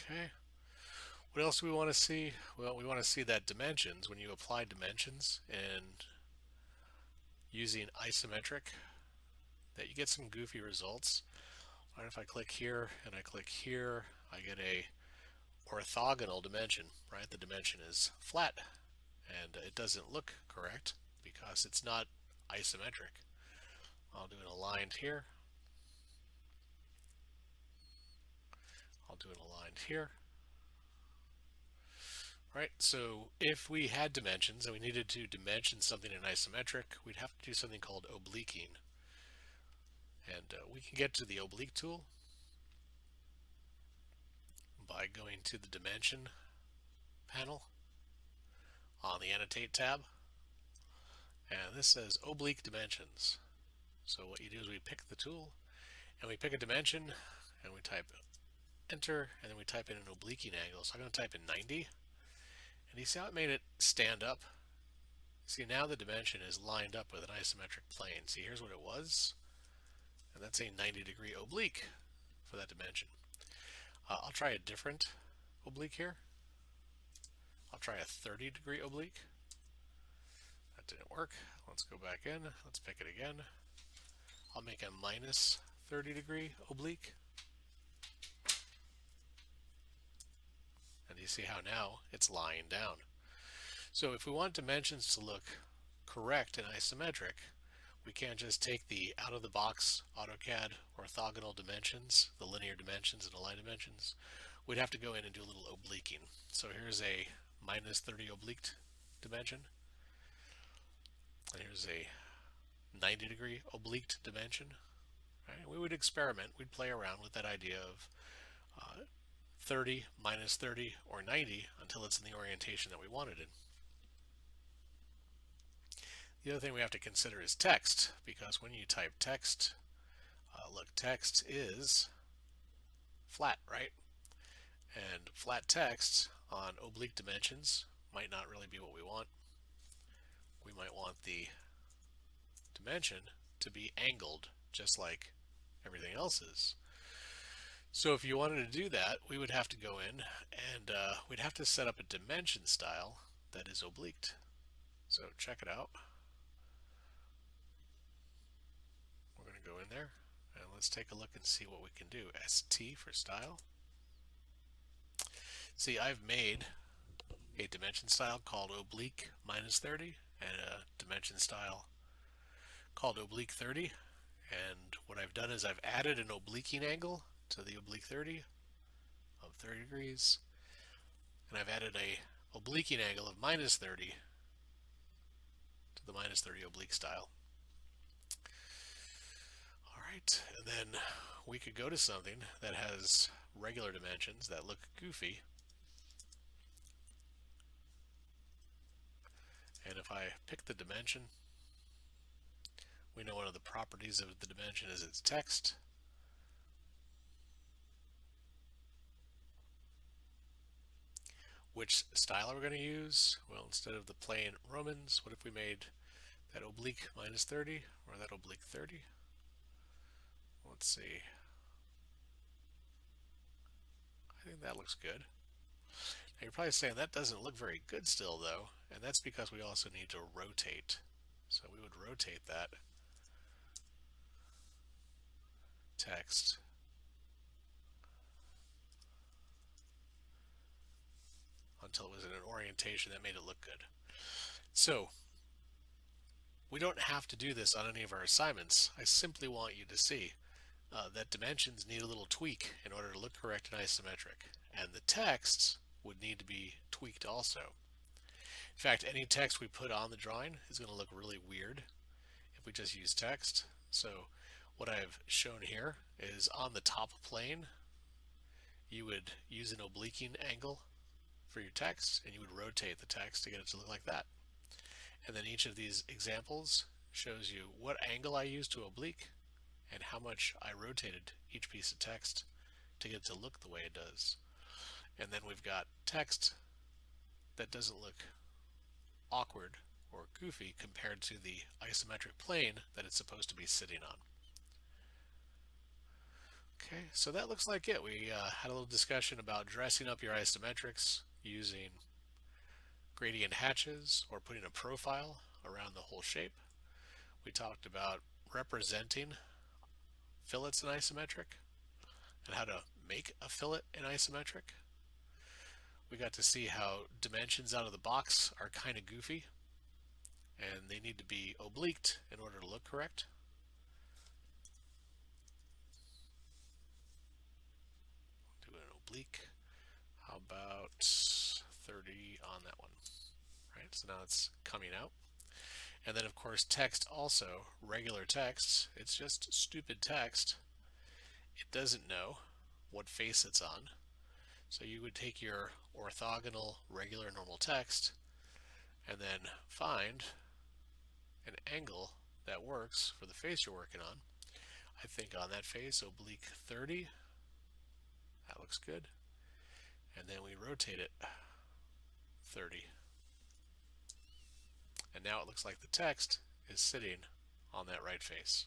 Okay. What else do we want to see? Well, we want to see that dimensions, when you apply dimensions and using isometric, that you get some goofy results. All right, if I click here and I click here, I get a orthogonal dimension, right? The dimension is flat and it doesn't look correct because it's not isometric. I'll do it aligned here. I'll do it aligned here. Right, so if we had dimensions and we needed to dimension something in isometric, we'd have to do something called obliquing. And we can get to the oblique tool by going to the dimension panel on the annotate tab. And this says oblique dimensions. So what you do is we pick the tool and we pick a dimension and we type enter and then we type in an obliquing angle. So I'm going to type in 90. And you see how it made it stand up? See, now the dimension is lined up with an isometric plane. See, here's what it was. And that's a 90-degree oblique for that dimension. I'll try a different oblique here. I'll try a 30-degree oblique. That didn't work. Let's go back in. Let's pick it again. I'll make a minus 30-degree oblique. And you see how now it's lying down. So if we want dimensions to look correct and isometric, we can't just take the out-of-the-box AutoCAD orthogonal dimensions, the linear dimensions and align dimensions. We'd have to go in and do a little obliquing. So here's a minus 30 oblique dimension. And here's a 90-degree oblique dimension. Right? We would experiment. We'd play around with that idea of 30, minus 30, or 90 until it's in the orientation that we wanted it. The other thing we have to consider is text, because when you type text, look, text is flat, right? And flat text on oblique dimensions might not really be what we want. We might want the dimension to be angled, just like everything else is. So if you wanted to do that, we would have to go in and we'd have to set up a dimension style that is obliqued. So check it out. We're going to go in there and let's take a look and see what we can do. ST for style. See, I've made a dimension style called oblique minus 30 and a dimension style called oblique 30. And what I've done is I've added an obliquing angle to the oblique 30 of 30 degrees, and I've added a obliquing angle of minus 30 to the minus 30 oblique style. Alright, and then we could go to something that has regular dimensions that look goofy. And if I pick the dimension, we know one of the properties of the dimension is its text. Which style are we going to use? Well, instead of the plain Romans, what if we made that oblique minus 30 or that oblique 30? Let's see. I think that looks good. Now you're probably saying that doesn't look very good still though, and that's because we also need to rotate. So we would rotate that text until it was in an orientation that made it look good. So we don't have to do this on any of our assignments. I simply want you to see that dimensions need a little tweak in order to look correct and isometric, and the text would need to be tweaked also. In fact, any text we put on the drawing is going to look really weird if we just use text. So what I've shown here is on the top plane, you would use an obliquing angle for your text, and you would rotate the text to get it to look like that. And then each of these examples shows you what angle I used to oblique and how much I rotated each piece of text to get it to look the way it does. And then we've got text that doesn't look awkward or goofy compared to the isometric plane that it's supposed to be sitting on. Okay, so that looks like it. We had a little discussion about dressing up your isometrics using gradient hatches or putting a profile around the whole shape. We talked about representing fillets in isometric and how to make a fillet in isometric. We got to see how dimensions out of the box are kind of goofy and they need to be obliqued in order to look correct. Do an oblique. How about 30 on that one? Right, so now it's coming out. And then of course text also, regular text, it's just stupid text. It doesn't know what face it's on. So you would take your orthogonal regular normal text and then find an angle that works for the face you're working on. I think on that face, oblique 30, that looks good. And then we rotate it 30. And now it looks like the text is sitting on that right face.